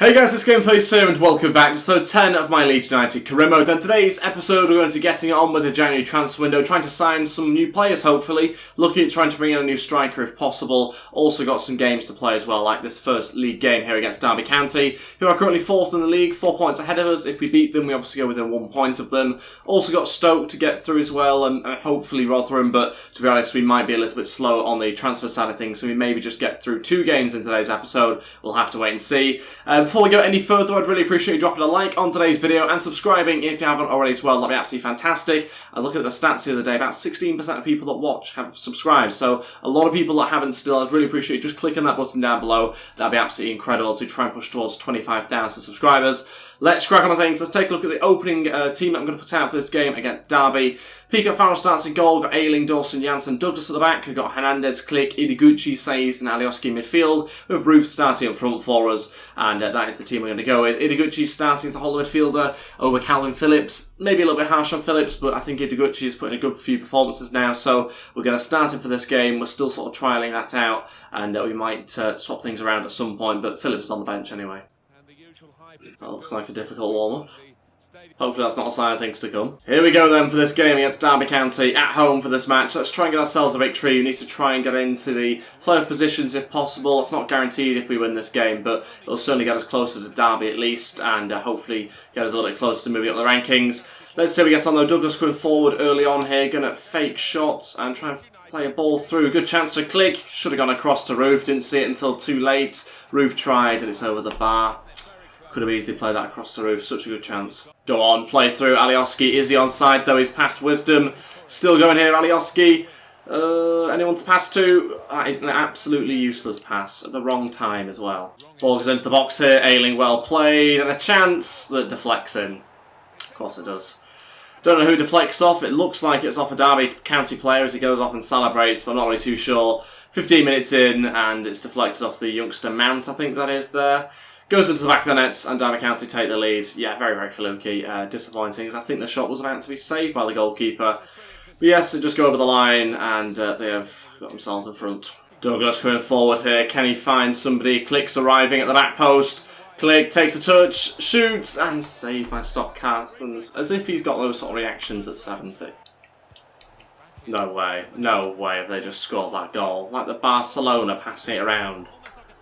Hey guys, it's Gameplay here and welcome back to episode 10 of my Leeds United career mode. And today's episode we're going to be getting on with the January transfer window, trying to sign some new players hopefully, looking at trying to bring in a new striker if possible. Also got some games to play as well, like this first league game here against Derby County, who are currently 4th in the league, 4 points ahead of us. If we beat them we obviously go within 1 point of them. Also got Stoke to get through as well and hopefully Rotherham, but to be honest we might be a little bit slow on the transfer side of things, so we maybe just get through 2 games in today's episode. We'll have to wait and see. Before we go any further, I'd really appreciate you dropping a like on today's video and subscribing if you haven't already as well. That'd be absolutely fantastic. I was looking at the stats the other day, about 16% of people that watch have subscribed, so a lot of people that haven't still. I'd really appreciate you just clicking that button down below. That'd be absolutely incredible to try and push towards 25,000 subscribers. Let's crack on with things. Let's take a look at the opening team that I'm going to put out for this game against Derby. Peacock Farrell starts in goal. Got Ayling, Dawson, Janssen, Douglas at the back. We've got Hernandez, Click, Ideguchi, Says and Alioski in midfield. With Roof starting up front for us. And that is the team we're going to go with. Ideguchi starting as a whole midfielder over Calvin Phillips. Maybe a little bit harsh on Phillips, but I think Ideguchi is putting a good few performances now. So we're going to start him for this game. We're still sort of trialling that out. And we might swap things around at some point. But Phillips is on the bench anyway. That looks like a difficult warm-up. Hopefully that's not a sign of things to come. Here we go then for this game against Derby County at home for this match. Let's try and get ourselves a victory. We need to try and get into the playoff positions if possible. It's not guaranteed if we win this game, but it'll certainly get us closer to Derby at least, and hopefully get us a little bit closer to moving up the rankings. Let's see how we get on though. Douglas coming forward early on here, going to fake shots and try and play a ball through. Good chance for Click. Should have gone across to Roof. Didn't see it until too late. Roof tried and it's over the bar. Could have easily played that across the Roof. Such a good chance. Go on, play through. Alioski. Is he onside though? He's past Wisdom. Still going here, Alioski. Anyone to pass to? That is an absolutely useless pass at the wrong time as well. Ball goes into the box here. Ayling well played. And a chance that deflects in. Of course it does. Don't know who deflects off. It looks like it's off a Derby County player as he goes off and celebrates, but I'm not really too sure. 15 minutes in and it's deflected off the youngster Mount, I think that is there. Goes into the back of the nets and Derby County take the lead. Yeah, very, very fluky. Disappointing, because I think the shot was about to be saved by the goalkeeper. But yes, they just go over the line and they have got themselves in front. Douglas coming forward here. Can he find somebody? Click's arriving at the back post. Click takes a touch, shoots, and saved by Stock Carsons. As if he's got those sort of reactions at 70. No way. No way have they just scored that goal. Like the Barcelona passing it around.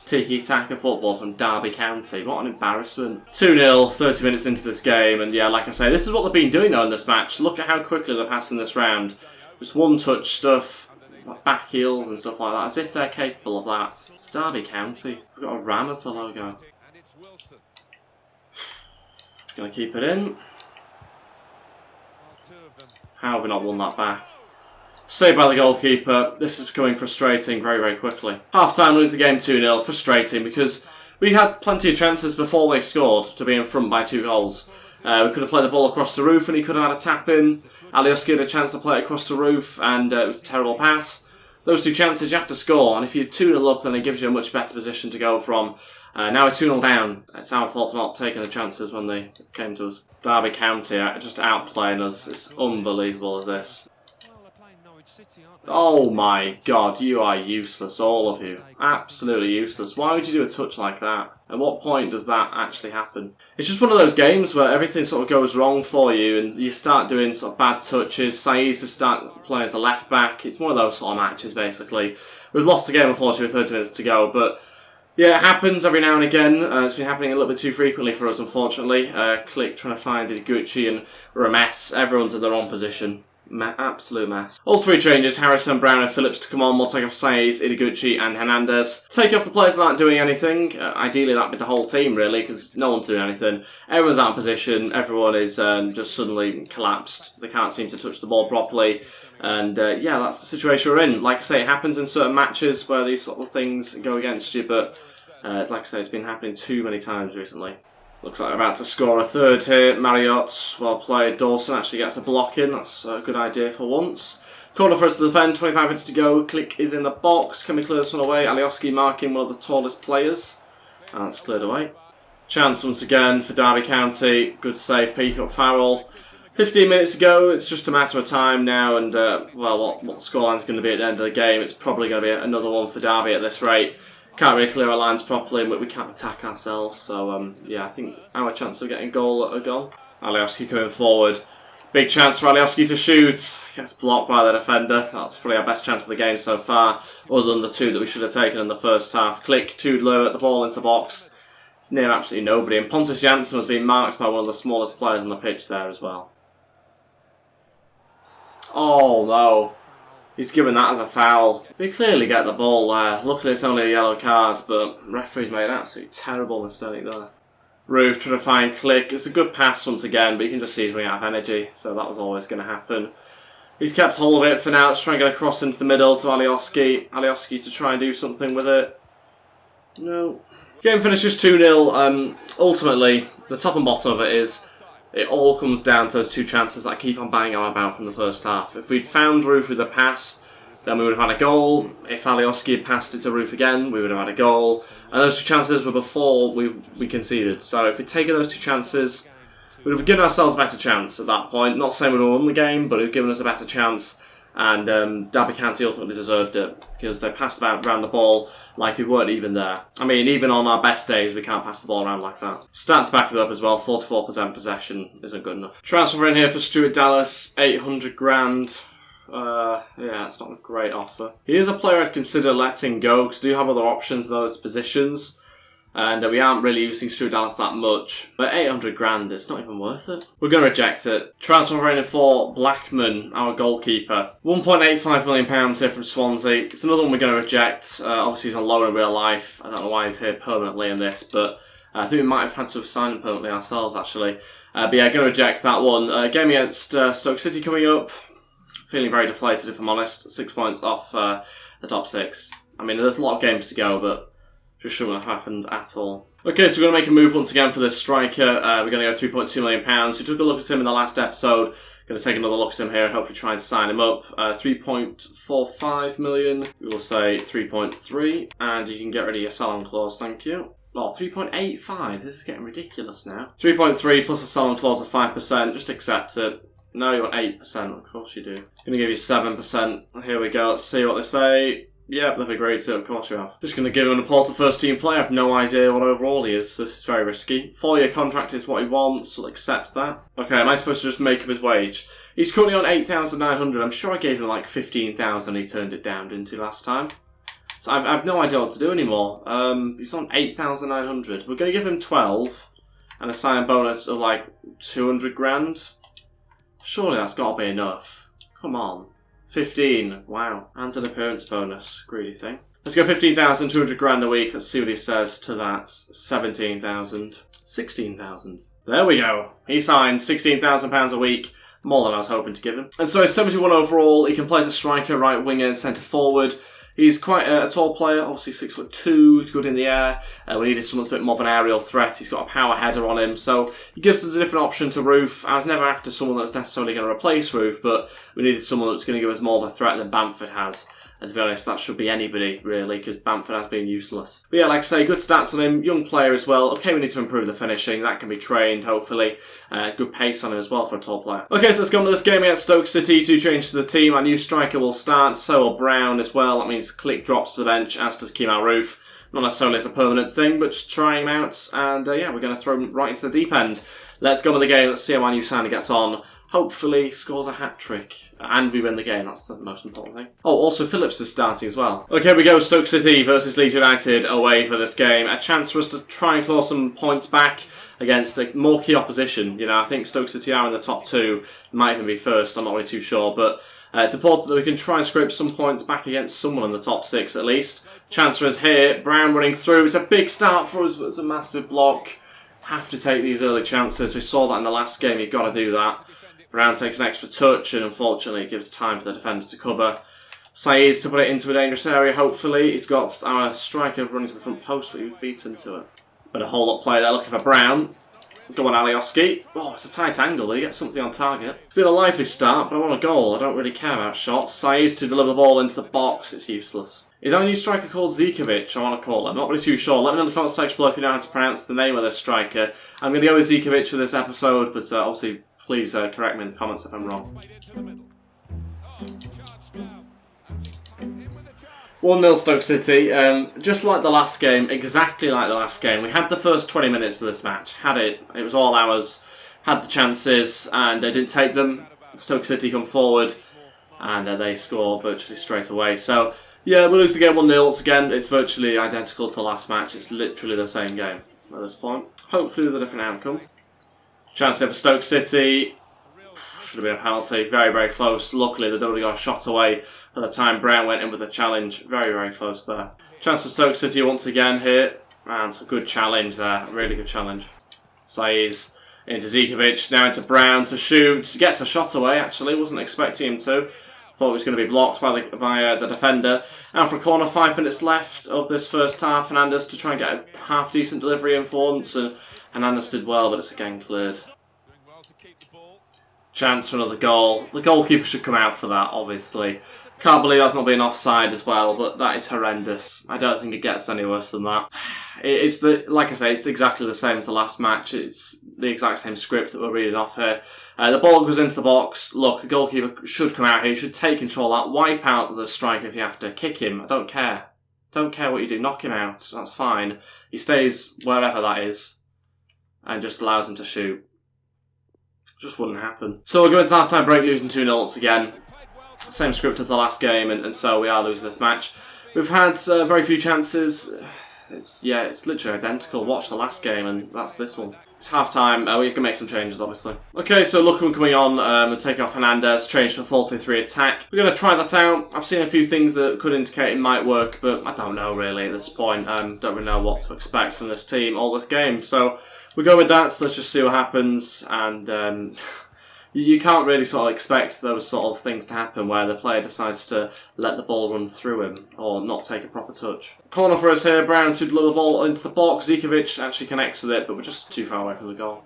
Tiki-taka football from Derby County. What an embarrassment. 2-0, 30 minutes into this game. And yeah, like I say, this is what they've been doing though in this match. Look at how quickly they're passing this round. Just one-touch stuff, like back heels and stuff like that. As if they're capable of that. It's Derby County. We've got a ram as the logo. Just going to keep it in. How have we not won that back? Saved by the goalkeeper. This is becoming frustrating very, very quickly. Half-time, lose the game 2-0. Frustrating because we had plenty of chances before they scored to be in front by 2 goals. We could have played the ball across the Roof and he could have had a tap in. Alioski had a chance to play it across the Roof and it was a terrible pass. Those 2 chances you have to score, and if you're 2-0 up then it gives you a much better position to go from. Now we're 2-0 down. It's our fault for not taking the chances when they came to us. Derby County just outplaying us. It's unbelievable as this. Oh my god, you are useless, all of you. Absolutely useless. Why would you do a touch like that? At what point does that actually happen? It's just one of those games where everything sort of goes wrong for you and you start doing sort of bad touches. Saiz to start playing as a left back. It's one of those sort of matches basically. We've lost the game unfortunately with 30 minutes to go, but yeah, it happens every now and again. It's been happening a little bit too frequently for us unfortunately. Click trying to find Ideguchi and we're a mess. Everyone's in their own position. Absolute mess. All 3 changes, Harrison, Brown and Phillips to come on. We'll take off Saez, Ideguchi and Hernandez. Take off the players that aren't doing anything. Ideally that'd be the whole team really, because no one's doing anything. Everyone's out of position, everyone is just suddenly collapsed. They can't seem to touch the ball properly. And yeah, that's the situation we're in. Like I say, it happens in certain matches where these sort of things go against you, but like I say, it's been happening too many times recently. Looks like we're about to score a 3rd here. Marriott, well played. Dawson actually gets a block in. That's a good idea for once. Corner for us to defend. 25 minutes to go. Click is in the box. Can we clear this one away? Alioski marking one of the tallest players. And that's cleared away. Chance once again for Derby County. Good save. Peacock Farrell. 15 minutes to go. It's just a matter of time now. And well, what the scoreline's going to be at the end of the game. It's probably going to be another one for Derby at this rate. Can't really clear our lines properly, but we can't attack ourselves. So, yeah, I think our chance of getting goal are gone. Alioski coming forward. Big chance for Alioski to shoot. Gets blocked by the defender. That's probably our best chance of the game so far, other than the two that we should have taken in the first half. Click, Tudor at the ball into the box. It's near absolutely nobody. And Pontus Jansson was being marked by one of the smallest players on the pitch there as well. Oh, no. He's given that as a foul. We clearly get the ball there. Luckily it's only a yellow card, but referee's made an absolutely terrible mistake there. Roof trying to find Click. It's a good pass once again, but you can just see he's running out of energy, so that was always going to happen. He's kept hold of it for now. Let's try and get across into the middle to Alioski. Alioski to try and do something with it. No. Game finishes 2-0. Ultimately, the top and bottom of it is, it all comes down to those two chances that I keep on banging on about from the first half. If we'd found Roof with a pass, then we would have had a goal. If Alioski had passed it to Roof again, we would have had a goal. And those two chances were before we conceded. So if we'd taken those two chances, we'd have given ourselves a better chance at that point. Not saying we'd have won the game, but it would have given us a better chance. And Derby County ultimately deserved it, because they passed around the ball like we weren't even there. I mean, even on our best days, we can't pass the ball around like that. Stats back it up as well. 44% possession isn't good enough. Transfer in here for Stuart Dallas, 800 grand. Yeah, it's not a great offer. He is a player I'd consider letting go, because we do have other options in those positions. And we aren't really using Stuart Dallas that much. But 800 grand, it's not even worth it. We're going to reject it. Transfer in for Blackman, our goalkeeper. £1.85 million here from Swansea. It's another one we're going to reject. Obviously he's on loan in real life. I don't know why he's here permanently in this, but I think we might have had to have signed him permanently ourselves, actually. But yeah, going to reject that one. Game against Stoke City coming up. Feeling very deflated, if I'm honest. 6 points off the top six. I mean, there's a lot of games to go, but just shouldn't have happened at all. Okay, so we're going to make a move once again for this striker. We're going to go £3.2 million. We took a look at him in the last episode. Going to take another look at him here and hopefully try and sign him up. 3.45 million. We will say 3.3. And you can get rid of your sell-on clause, thank you. Oh, 3.85. This is getting ridiculous now. 3.3 plus a sell-on clause of 5%. Just accept it. No, you want 8%. Of course you do. Going to give you 7%. Here we go. Let's see what they say. Yep, they've agreed to it, of course you have. Just going to give him an Porter first team player. I have no idea what overall he is. This is very risky. 4-year contract is what he wants. We'll accept that. Okay, am I supposed to just make up his wage? He's currently on 8,900. I'm sure I gave him like 15,000. He turned it down, didn't he, last time? So I've no idea what to do anymore. He's on 8,900. We're going to give him 12 and a sign bonus of like 200 grand. Surely that's got to be enough. Come on. 15. Wow. And an appearance bonus. Greedy thing. Let's go 15,200 grand a week. Let's see what he says to that. 17,000. 16,000. There we go. He signed £16,000 a week. More than I was hoping to give him. And so he's 71 overall. He can play as a striker, right winger, and centre forward. He's quite a tall player, obviously 6'2", he's good in the air. We needed someone that's a bit more of an aerial threat. He's got a power header on him, so he gives us a different option to Roof. I was never after someone that's necessarily going to replace Roof, but we needed someone that's going to give us more of a threat than Bamford has. And to be honest, that should be anybody, really, because Bamford has been useless. But yeah, like I say, good stats on him, young player as well. Okay, we need to improve the finishing. That can be trained, hopefully. Good pace on him as well for a tall player. Okay, so let's go on to this game against Stoke City. 2 changes to the team. Our new striker will start, so will Brown as well. That means Click drops to the bench, as does Kemal Roof. Not necessarily as a permanent thing, but just trying him out. And yeah, we're going to throw him right into the deep end. Let's go on to the game. Let's see how our new signing gets on. Hopefully scores a hat-trick. And we win the game. That's the most important thing. Oh, also Phillips is starting as well. Okay, we go. Stoke City versus Leeds United away for this game. A chance for us to try and claw some points back against a more key opposition. You know, I think Stoke City are in the top 2. Might even be first. I'm not really too sure. But it's important that we can try and scrape some points back against someone in the top 6 at least. Chance for us here. Brown running through. It's a big start for us, but it's a massive block. Have to take these early chances. We saw that in the last game. You've got to do that. Brown takes an extra touch, and unfortunately it gives time for the defender to cover. Saïd to put it into a dangerous area, hopefully. He's got our striker running to the front post, but he was beaten to it. But a hold-up play there, looking for Brown. Go on, Alioski. Oh, it's a tight angle. He gets something on target. It's been a lively start, but I want a goal. I don't really care about shots. Saïd to deliver the ball into the box. It's useless. Is our new striker called Zikovic? I want to call him. I'm not really too sure. Let me know in the comment section below if you know how to pronounce the name of this striker. I'm going to go with Zikovic for this episode, but obviously please correct me in the comments if I'm wrong. 1-0 Stoke City. Just like the last game, exactly like the last game. We had the first 20 minutes of this match. Had it. It was all ours. Had the chances and they didn't take them. Stoke City come forward and they score virtually straight away. So, yeah, we lose the game 1-0. Once again, it's virtually identical to the last match. It's literally the same game at this point. Hopefully with a different outcome. Chance here for Stoke City. Should have been a penalty. Very, very close. Luckily, they don't got a shot away at the time. Brown went in with a challenge. Very, very close there. Chance for Stoke City once again here. And it's a good challenge there. Really good challenge. Saiz into Zikovic. Now into Brown to shoot. Gets a shot away, actually. Wasn't expecting him to. Thought it was going to be blocked by the defender. And for a corner, 5 minutes left of this first half. Hernandez to try and get a half-decent delivery in for once. And Hernandez did well, but it's again cleared. Chance for another goal. The goalkeeper should come out for that, obviously. Can't believe that's not been offside as well, but that is horrendous. I don't think it gets any worse than that. It's like I say, it's exactly the same as the last match. It's the exact same script that we're reading off here. The ball goes into the box. Look, a goalkeeper should come out here. He should take control of that. Wipe out the striker if you have to. Kick him. I don't care. Don't care what you do. Knock him out. That's fine. He stays wherever that is and just allows him to shoot. Just wouldn't happen. So we'll go into the half-time break, losing 2-0 once again. Same script as the last game, and so we are losing this match. We've had very few chances. It's literally identical. Watch the last game, and that's this one. It's half-time. We can make some changes, obviously. Okay, so Lookman coming on. We'll take off Hernandez, change to a 4-3-3 attack. We're going to try that out. I've seen a few things that could indicate it might work, but I don't know, really, at this point. Don't really know what to expect from this team all this game. So we'll go with that, so let's just see what happens. And you can't really sort of expect those sort of things to happen where the player decides to let the ball run through him or not take a proper touch. Corner for us here. Brown to deliver the ball into the box. Zikovic actually connects with it, but we're just too far away from the goal.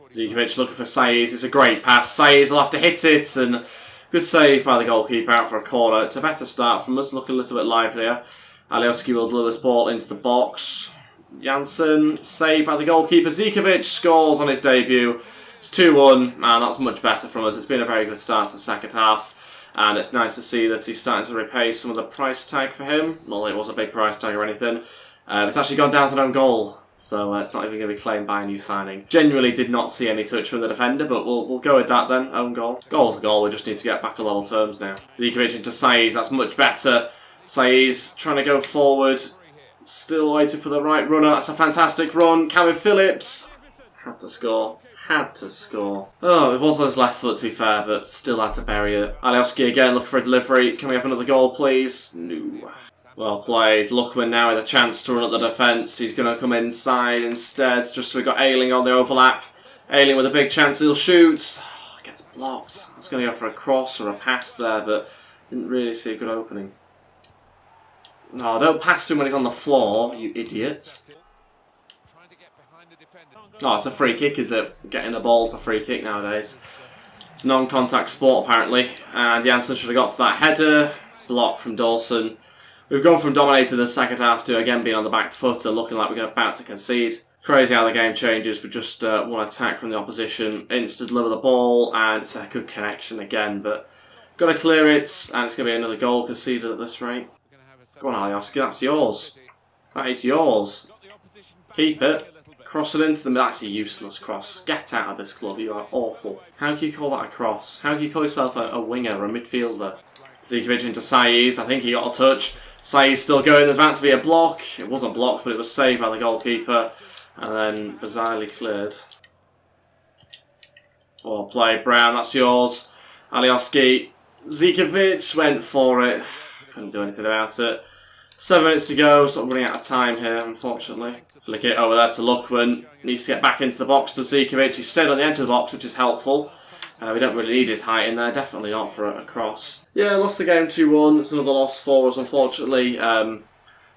Zikovic looking for Saiz. It's a great pass. Saiz will have to hit it, and good save by the goalkeeper out for a corner. It's a better start from us, looking a little bit livelier. Alioski will deliver this ball into the box. Janssen, saved by the goalkeeper. Zikovic scores on his debut. It's 2-1, and that's much better from us. It's been a very good start to the second half, and it's nice to see that he's starting to repay some of the price tag for him. Well, it wasn't a big price tag or anything. It's actually gone down to an own goal, so it's not even going to be claimed by a new signing. Genuinely did not see any touch from the defender, but we'll go with that then. Own goal. Goal's a goal, we just need to get back on level terms now. Zikovic into Saiz, that's much better. Saiz trying to go forward. Still waiting for the right runner. That's a fantastic run. Calvin Phillips had to score. Had to score. Oh, it was on his left foot to be fair, but still had to bury it. Alioski again looking for a delivery. Can we have another goal, please? No. Well played. Lookman now with a chance to run at the defence. He's going to come inside instead. Just so we got Ayling on the overlap. Ayling with a big chance. He'll shoot. Oh, gets blocked. I was going to go for a cross or a pass there, but didn't really see a good opening. No, don't pass him when he's on the floor, you idiot. Oh, it's a free kick, is it? Getting the ball's a free kick nowadays. It's a non-contact sport, apparently. And Janssen should have got to that header. Block from Dawson. We've gone from dominating the second half to again being on the back foot and looking like we're about to concede. Crazy how the game changes with just one attack from the opposition. Insta to deliver the ball, and it's a good connection again, but got to clear it, and it's going to be another goal conceded at this rate. Go on, Alioski, that's yours. That is yours. Keep it. Cross it into them. That's a useless cross. Get out of this club. You are awful. How can you call that a cross? How can you call yourself a winger or a midfielder? Zikovic into Saiz. I think he got a touch. Saiz still going. There's about to be a block. It wasn't blocked, but it was saved by the goalkeeper. And then bizarrely cleared. Well played, Brown. That's yours. Alioski. Zikovic went for it. Couldn't do anything about it. 7 minutes to go, sort of running out of time here, unfortunately. Flick it over there to Lookman. Needs to get back into the box to Zikovic. He's stayed on the edge of the box, which is helpful. We don't really need his height in there, definitely not for a cross. Yeah, lost the game 2-1. It's another loss for us, unfortunately.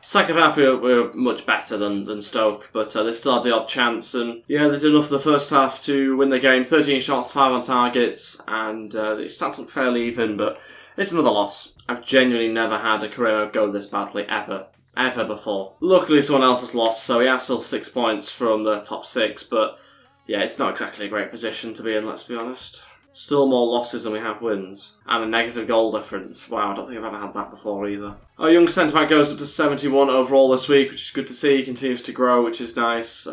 Second half we were much better than Stoke, but they still had the odd chance. And yeah, they did enough for the first half to win the game. 13 shots, 5 on targets, and the stats look fairly even, but it's another loss. I've genuinely never had a career go this badly, ever before. Luckily someone else has lost, so we are still 6 points from the top 6, but yeah, it's not exactly a great position to be in, let's be honest. Still more losses than we have wins. And a negative goal difference. Wow, I don't think I've ever had that before either. Our young centre-back goes up to 71 overall this week, which is good to see. He continues to grow, which is nice.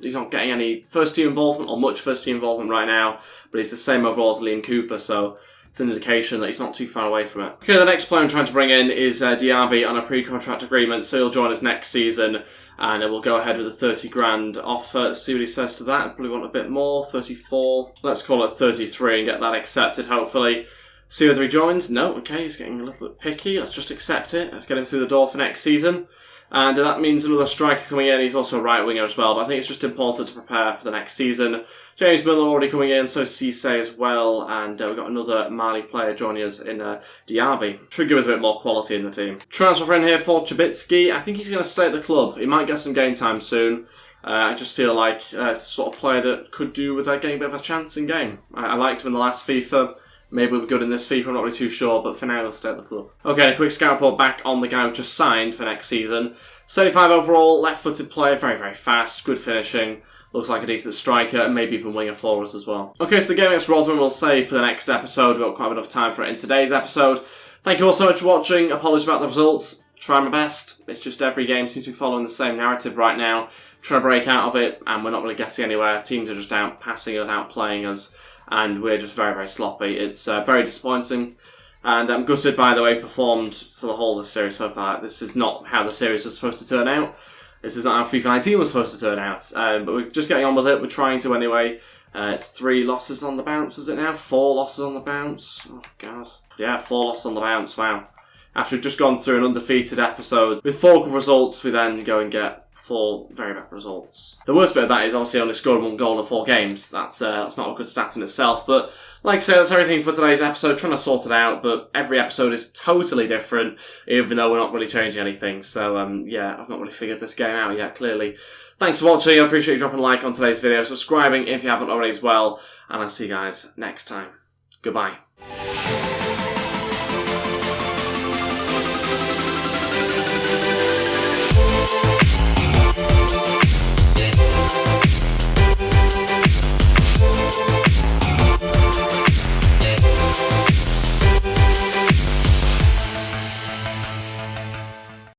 He's not getting any first-team involvement, or much first-team involvement right now, but he's the same overall as Liam Cooper, so it's an indication that he's not too far away from it. Okay, the next player I'm trying to bring in is Diaby on a pre-contract agreement, so he'll join us next season, and we'll go ahead with a 30 grand offer. See what he says to that. Probably want a bit more, 34. Let's call it 33 and get that accepted, hopefully. See whether he joins. No, okay, he's getting a little bit picky. Let's just accept it. Let's get him through the door for next season. And that means another striker coming in. He's also a right winger as well, but I think it's just important to prepare for the next season. James Miller already coming in, so Cisse as well, and we've got another Mali player joining us in Diaby. Should give us a bit more quality in the team. Transfer in here for Chibitsky. I think he's going to stay at the club. He might get some game time soon. I just feel like it's the sort of player that could do with getting a bit of a chance in game. I liked him in the last FIFA. Maybe we'll be good in this FIFA, I'm not really too sure, but for now he'll stay at the club. Okay, a quick scout report back on the guy we just signed for next season. 75 overall, left-footed player, very, very fast, good finishing. Looks like a decent striker, and maybe even winger for us as well. Okay, so the game against Rotherham we'll save for the next episode. We've got quite enough time for it in today's episode. Thank you all so much for watching. Apologies about the results. Try my best. It's just every game seems to be following the same narrative right now. I'm trying to break out of it, and we're not really getting anywhere. Teams are just out passing us, out playing us, and we're just very, very sloppy. It's very disappointing. And I'm gutted, by the way, performed for the whole of the series so far. This is not how the series was supposed to turn out. This is not how FIFA 19 was supposed to turn out. But we're just getting on with it. We're trying to anyway. It's 3 losses on the bounce, is it now? 4 losses on the bounce? Oh, God. Yeah, 4 losses on the bounce. Wow. After we've just gone through an undefeated episode with 4 good results, we then go and get 4 very bad results. The worst bit of that is obviously only scored 1 goal in 4 games. That's not a good stat in itself. But like I say, that's everything for today's episode. Trying to sort it out, but every episode is totally different, even though we're not really changing anything. So yeah, I've not really figured this game out yet, clearly. Thanks for watching. I appreciate you dropping a like on today's video, subscribing if you haven't already as well, and I'll see you guys next time. Goodbye.